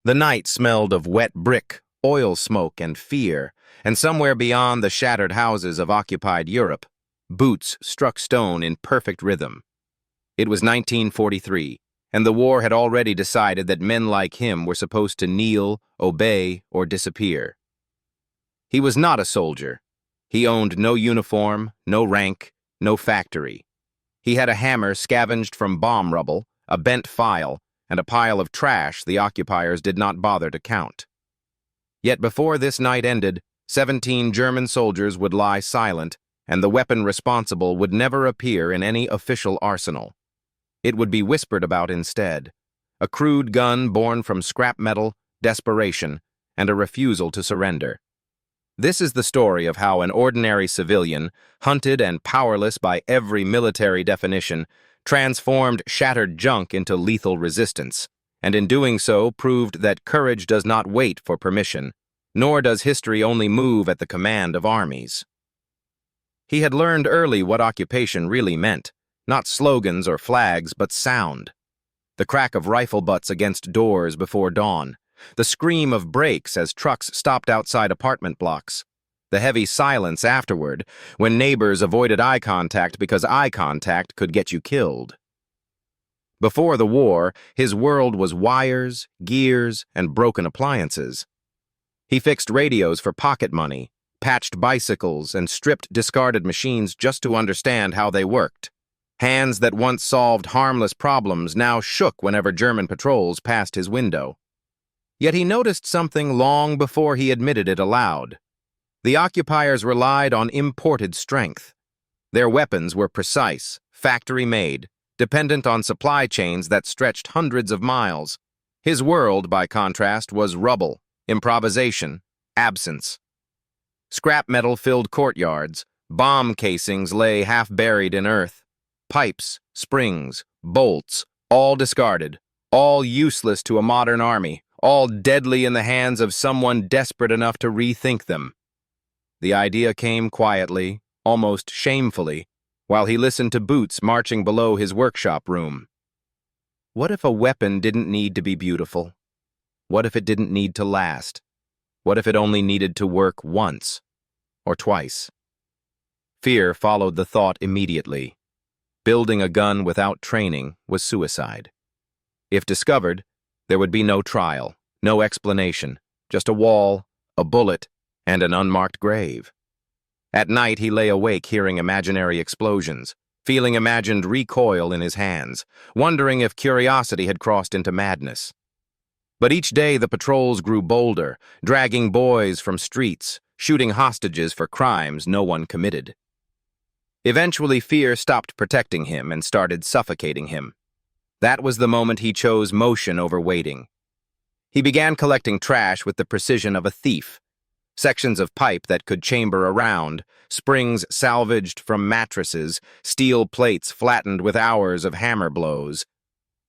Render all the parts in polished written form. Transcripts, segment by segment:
The night smelled of wet brick, oil smoke, and fear, and somewhere beyond the shattered houses of occupied Europe, boots struck stone in perfect rhythm. It was 1943, and the war had already decided that men like him were supposed to kneel, obey, or disappear. He was not a soldier. He owned no uniform, no rank, no factory. He had a hammer scavenged from bomb rubble, a bent file, and a pile of trash the occupiers did not bother to count. Yet before this night ended, 17 German soldiers would lie silent, and the weapon responsible would never appear in any official arsenal. It would be whispered about instead, a crude gun born from scrap metal, desperation, and a refusal to surrender. This is the story of how an ordinary civilian, hunted and powerless by every military definition, transformed shattered junk into lethal resistance, and in doing so proved that courage does not wait for permission, nor does history only move at the command of armies. He had learned early what occupation really meant, not slogans or flags, but sound. The crack of rifle butts against doors before dawn, the scream of brakes as trucks stopped outside apartment blocks, the heavy silence afterward when neighbors avoided eye contact because eye contact could get you killed. Before the war, his world was wires, gears, and broken appliances. He fixed radios for pocket money, patched bicycles, and stripped discarded machines just to understand how they worked. Hands that once solved harmless problems now shook whenever German patrols passed his window. Yet he noticed something long before he admitted it aloud. The occupiers relied on imported strength. Their weapons were precise, factory-made, dependent on supply chains that stretched hundreds of miles. His world, by contrast, was rubble, improvisation, absence. Scrap metal filled courtyards, bomb casings lay half-buried in earth. Pipes, springs, bolts, all discarded, all useless to a modern army, all deadly in the hands of someone desperate enough to rethink them. The idea came quietly, almost shamefully, while he listened to boots marching below his workshop room. What if a weapon didn't need to be beautiful? What if it didn't need to last? What if it only needed to work once or twice? Fear followed the thought immediately. Building a gun without training was suicide. If discovered, there would be no trial, no explanation, just a wall, a bullet, and an unmarked grave. At night he lay awake hearing imaginary explosions, feeling imagined recoil in his hands, wondering if curiosity had crossed into madness. But each day the patrols grew bolder, dragging boys from streets, shooting hostages for crimes no one committed. Eventually fear stopped protecting him and started suffocating him. That was the moment he chose motion over waiting. He began collecting trash with the precision of a thief. Sections of pipe that could chamber around, springs salvaged from mattresses, steel plates flattened with hours of hammer blows.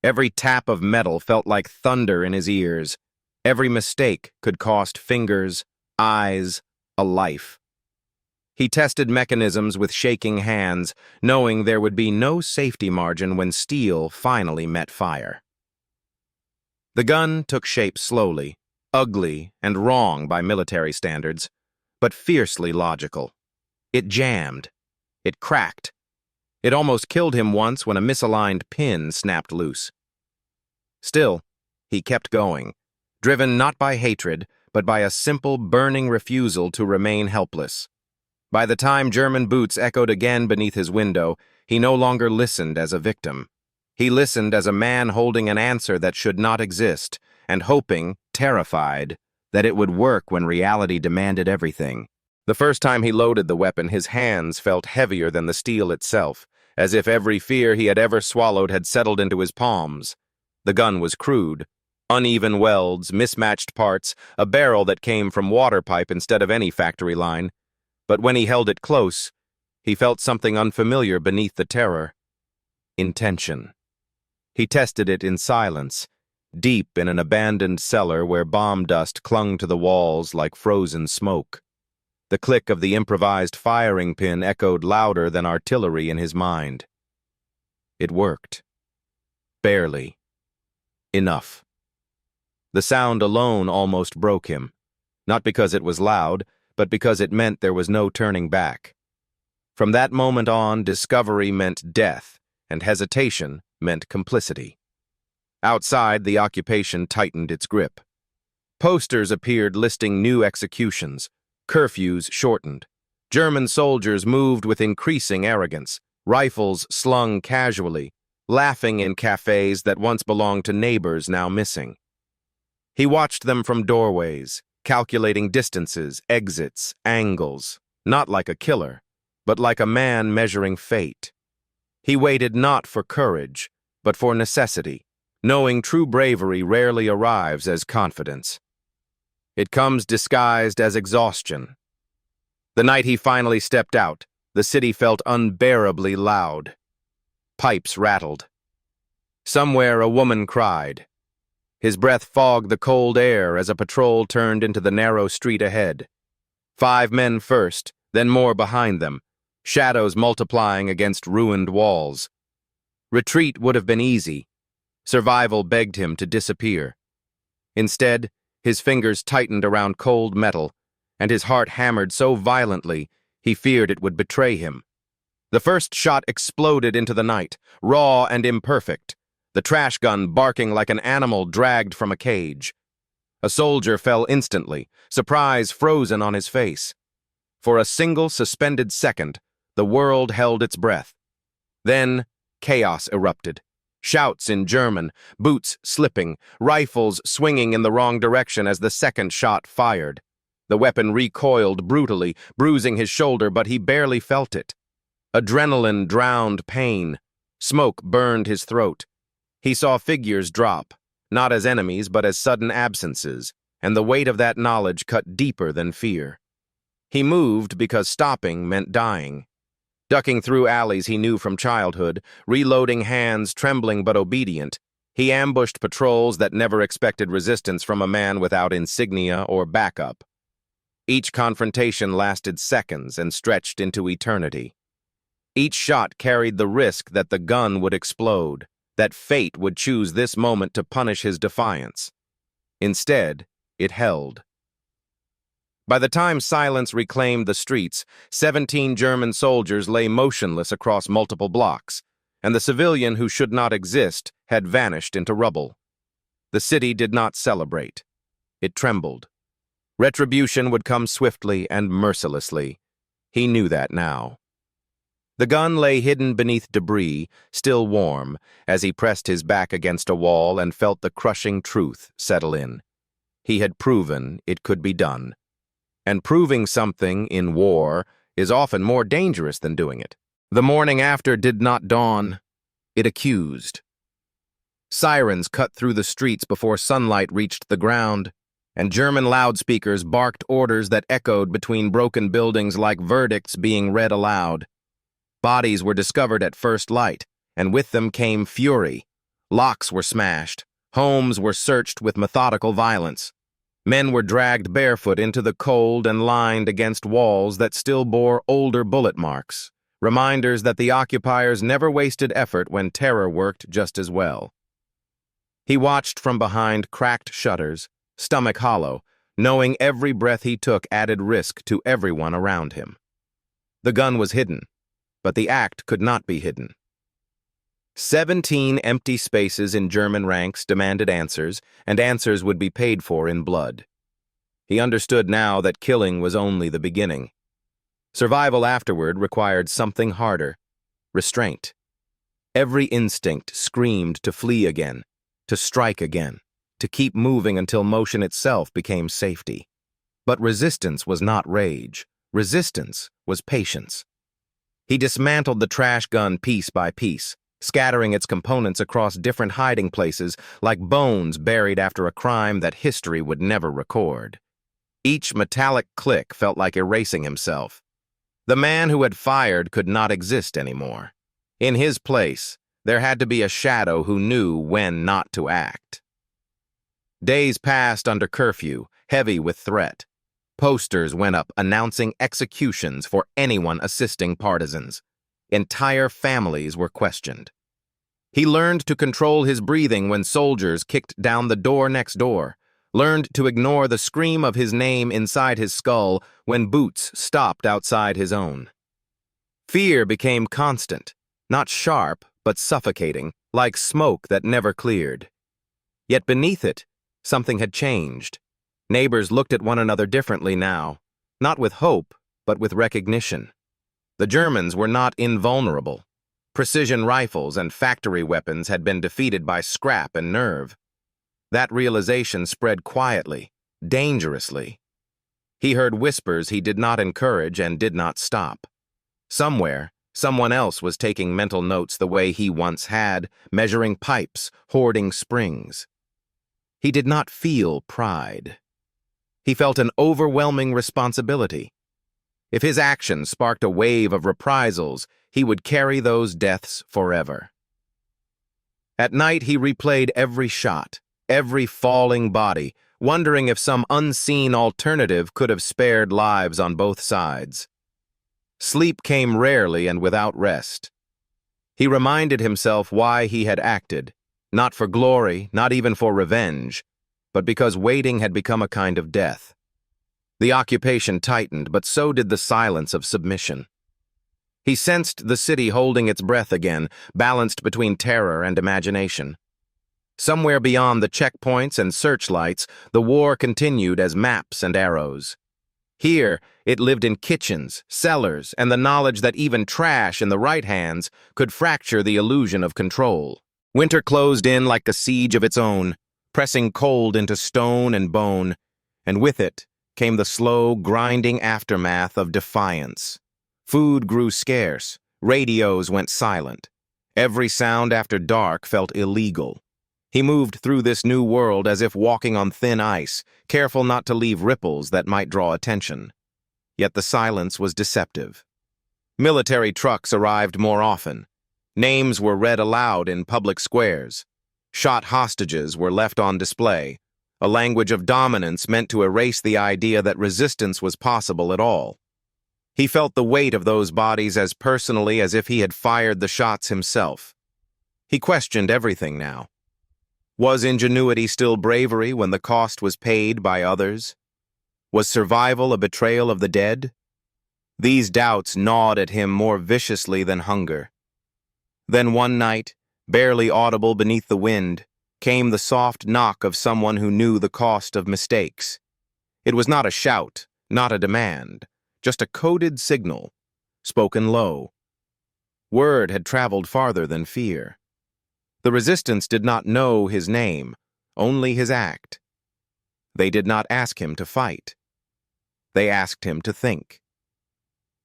Every tap of metal felt like thunder in his ears. Every mistake could cost fingers, eyes, a life. He tested mechanisms with shaking hands, knowing there would be no safety margin when steel finally met fire. The gun took shape slowly, ugly and wrong by military standards, but fiercely logical. It jammed. It cracked. It almost killed him once when a misaligned pin snapped loose. Still, he kept going, driven not by hatred, but by a simple, burning refusal to remain helpless. By the time German boots echoed again beneath his window, he no longer listened as a victim. He listened as a man holding an answer that should not exist, and hoping, terrified, that it would work when reality demanded everything. The first time he loaded the weapon, his hands felt heavier than the steel itself, as if every fear he had ever swallowed had settled into his palms. The gun was crude. Uneven welds, mismatched parts, a barrel that came from water pipe instead of any factory line. But when he held it close, he felt something unfamiliar beneath the terror. Intention. He tested it in silence, deep in an abandoned cellar where bomb dust clung to the walls like frozen smoke. The click of the improvised firing pin echoed louder than artillery in his mind. It worked. Barely. Enough. The sound alone almost broke him, not because it was loud, but because it meant there was no turning back. From that moment on, discovery meant death, and hesitation meant complicity. Outside, the occupation tightened its grip. Posters appeared listing new executions. Curfews shortened. German soldiers moved with increasing arrogance, rifles slung casually, laughing in cafes that once belonged to neighbors now missing. He watched them from doorways, calculating distances, exits, angles, not like a killer, but like a man measuring fate. He waited not for courage, but for necessity, knowing true bravery rarely arrives as confidence. It comes disguised as exhaustion. The night he finally stepped out, the city felt unbearably loud. Pipes rattled. Somewhere a woman cried. His breath fogged the cold air as a patrol turned into the narrow street ahead. 5 men first, then more behind them, shadows multiplying against ruined walls. Retreat would have been easy. Survival begged him to disappear. Instead, his fingers tightened around cold metal, and his heart hammered so violently he feared it would betray him. The first shot exploded into the night, raw and imperfect, the trash gun barking like an animal dragged from a cage. A soldier fell instantly, surprise frozen on his face. For a single suspended second, the world held its breath. Then, chaos erupted. Shouts in German, boots slipping, rifles swinging in the wrong direction as the second shot fired. The weapon recoiled brutally, bruising his shoulder, but he barely felt it. Adrenaline drowned pain. Smoke burned his throat. He saw figures drop, not as enemies but as sudden absences, and the weight of that knowledge cut deeper than fear. He moved because stopping meant dying. Ducking through alleys he knew from childhood, reloading hands trembling but obedient, he ambushed patrols that never expected resistance from a man without insignia or backup. Each confrontation lasted seconds and stretched into eternity. Each shot carried the risk that the gun would explode, that fate would choose this moment to punish his defiance. Instead, it held. By the time silence reclaimed the streets, 17 German soldiers lay motionless across multiple blocks, and the civilian who should not exist had vanished into rubble. The city did not celebrate. It trembled. Retribution would come swiftly and mercilessly. He knew that now. The gun lay hidden beneath debris, still warm, as he pressed his back against a wall and felt the crushing truth settle in. He had proven it could be done. And proving something in war is often more dangerous than doing it. The morning after did not dawn. It accused. Sirens cut through the streets before sunlight reached the ground, and German loudspeakers barked orders that echoed between broken buildings like verdicts being read aloud. Bodies were discovered at first light, and with them came fury. Locks were smashed. Homes were searched with methodical violence. Men were dragged barefoot into the cold and lined against walls that still bore older bullet marks, reminders that the occupiers never wasted effort when terror worked just as well. He watched from behind cracked shutters, stomach hollow, knowing every breath he took added risk to everyone around him. The gun was hidden, but the act could not be hidden. 17 empty spaces in German ranks demanded answers, and answers would be paid for in blood. He understood now that killing was only the beginning. Survival afterward required something harder: restraint. Every instinct screamed to flee again, to strike again, to keep moving until motion itself became safety. But resistance was not rage. Resistance was patience. He dismantled the trash gun piece by piece, scattering its components across different hiding places like bones buried after a crime that history would never record. Each metallic click felt like erasing himself. The man who had fired could not exist anymore. In his place, there had to be a shadow who knew when not to act. Days passed under curfew, heavy with threat. Posters went up announcing executions for anyone assisting partisans. Entire families were questioned. He learned to control his breathing when soldiers kicked down the door next door, learned to ignore the scream of his name inside his skull when boots stopped outside his own. Fear became constant, not sharp, but suffocating, like smoke that never cleared. Yet beneath it, something had changed. Neighbors looked at one another differently now, not with hope, but with recognition. The Germans were not invulnerable. Precision rifles and factory weapons had been defeated by scrap and nerve. That realization spread quietly, dangerously. He heard whispers he did not encourage and did not stop. Somewhere, someone else was taking mental notes the way he once had, measuring pipes, hoarding springs. He did not feel pride. He felt an overwhelming responsibility. If his actions sparked a wave of reprisals, he would carry those deaths forever. At night, he replayed every shot, every falling body, wondering if some unseen alternative could have spared lives on both sides. Sleep came rarely and without rest. He reminded himself why he had acted, not for glory, not even for revenge, but because waiting had become a kind of death. The occupation tightened, but so did the silence of submission. He sensed the city holding its breath again, balanced between terror and imagination. Somewhere beyond the checkpoints and searchlights, the war continued as maps and arrows. Here, it lived in kitchens, cellars, and the knowledge that even trash in the right hands could fracture the illusion of control. Winter closed in like a siege of its own, pressing cold into stone and bone, and with it came the slow, grinding aftermath of defiance. Food grew scarce, radios went silent. Every sound after dark felt illegal. He moved through this new world as if walking on thin ice, careful not to leave ripples that might draw attention. Yet the silence was deceptive. Military trucks arrived more often. Names were read aloud in public squares. Shot hostages were left on display, a language of dominance meant to erase the idea that resistance was possible at all. He felt the weight of those bodies as personally as if he had fired the shots himself. He questioned everything now. Was ingenuity still bravery when the cost was paid by others? Was survival a betrayal of the dead? These doubts gnawed at him more viciously than hunger. Then one night, barely audible beneath the wind, came the soft knock of someone who knew the cost of mistakes. It was not a shout, not a demand, just a coded signal, spoken low. Word had traveled farther than fear. The resistance did not know his name, only his act. They did not ask him to fight. They asked him to think.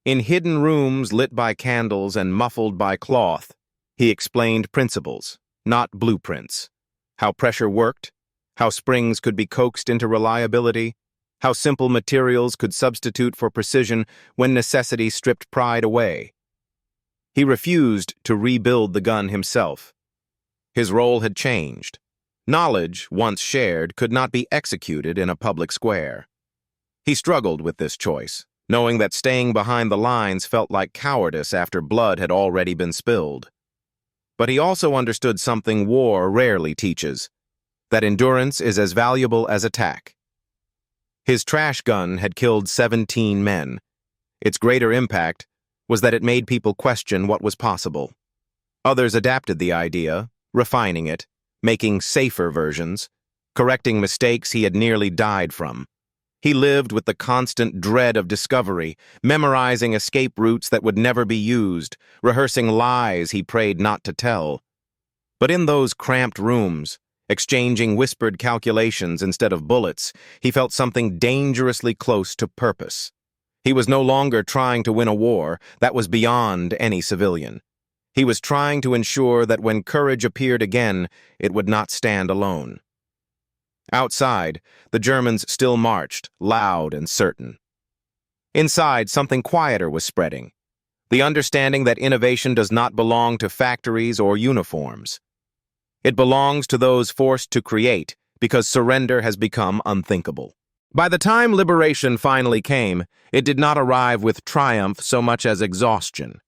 In hidden rooms lit by candles and muffled by cloth, he explained principles, not blueprints. How pressure worked, how springs could be coaxed into reliability, how simple materials could substitute for precision when necessity stripped pride away. He refused to rebuild the gun himself. His role had changed. Knowledge, once shared, could not be executed in a public square. He struggled with this choice, knowing that staying behind the lines felt like cowardice after blood had already been spilled. But he also understood something war rarely teaches, that endurance is as valuable as attack. His trash gun had killed 17 men. Its greater impact was that it made people question what was possible. Others adapted the idea, refining it, making safer versions, correcting mistakes he had nearly died from. He lived with the constant dread of discovery, memorizing escape routes that would never be used, rehearsing lies he prayed not to tell. But in those cramped rooms, exchanging whispered calculations instead of bullets, he felt something dangerously close to purpose. He was no longer trying to win a war that was beyond any civilian. He was trying to ensure that when courage appeared again, it would not stand alone. Outside, the Germans still marched, loud and certain. Inside, something quieter was spreading. The understanding that innovation does not belong to factories or uniforms. It belongs to those forced to create, because surrender has become unthinkable. By the time liberation finally came, it did not arrive with triumph so much as exhaustion.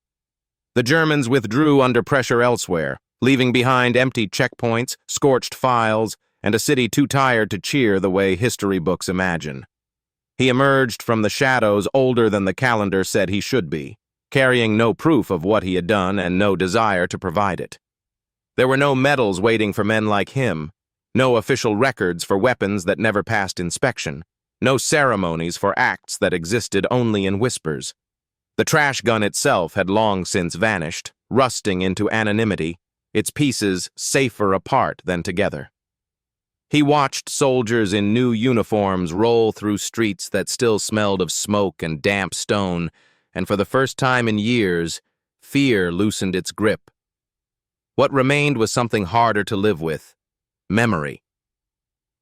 The Germans withdrew under pressure elsewhere, leaving behind empty checkpoints, scorched files, and a city too tired to cheer the way history books imagine. He emerged from the shadows older than the calendar said he should be, carrying no proof of what he had done and no desire to provide it. There were no medals waiting for men like him, no official records for weapons that never passed inspection, no ceremonies for acts that existed only in whispers. The trash gun itself had long since vanished, rusting into anonymity, its pieces safer apart than together. He watched soldiers in new uniforms roll through streets that still smelled of smoke and damp stone, and for the first time in years, fear loosened its grip. What remained was something harder to live with: memory.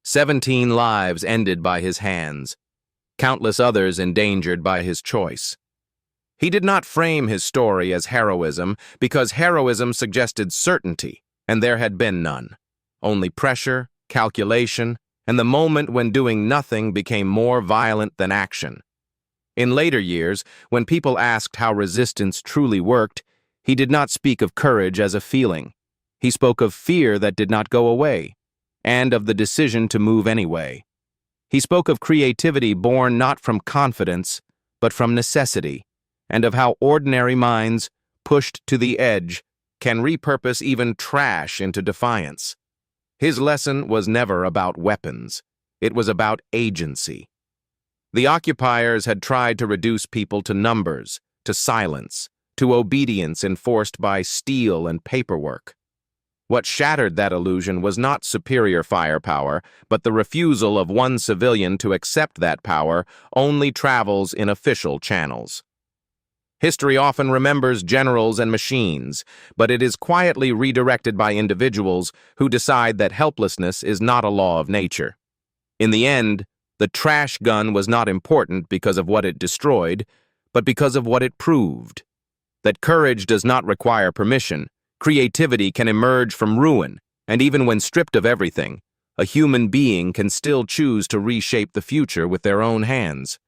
17 lives ended by his hands, countless others endangered by his choice. He did not frame his story as heroism because heroism suggested certainty, and there had been none. Only pressure, calculation, and the moment when doing nothing became more violent than action. In later years, when people asked how resistance truly worked, he did not speak of courage as a feeling. He spoke of fear that did not go away, and of the decision to move anyway. He spoke of creativity born not from confidence, but from necessity, and of how ordinary minds, pushed to the edge, can repurpose even trash into defiance. His lesson was never about weapons. It was about agency. The occupiers had tried to reduce people to numbers, to silence, to obedience enforced by steel and paperwork. What shattered that illusion was not superior firepower, but the refusal of one civilian to accept that power only travels in official channels. History often remembers generals and machines, but it is quietly redirected by individuals who decide that helplessness is not a law of nature. In the end, the trash gun was not important because of what it destroyed, but because of what it proved. That courage does not require permission. Creativity can emerge from ruin, and even when stripped of everything, a human being can still choose to reshape the future with their own hands.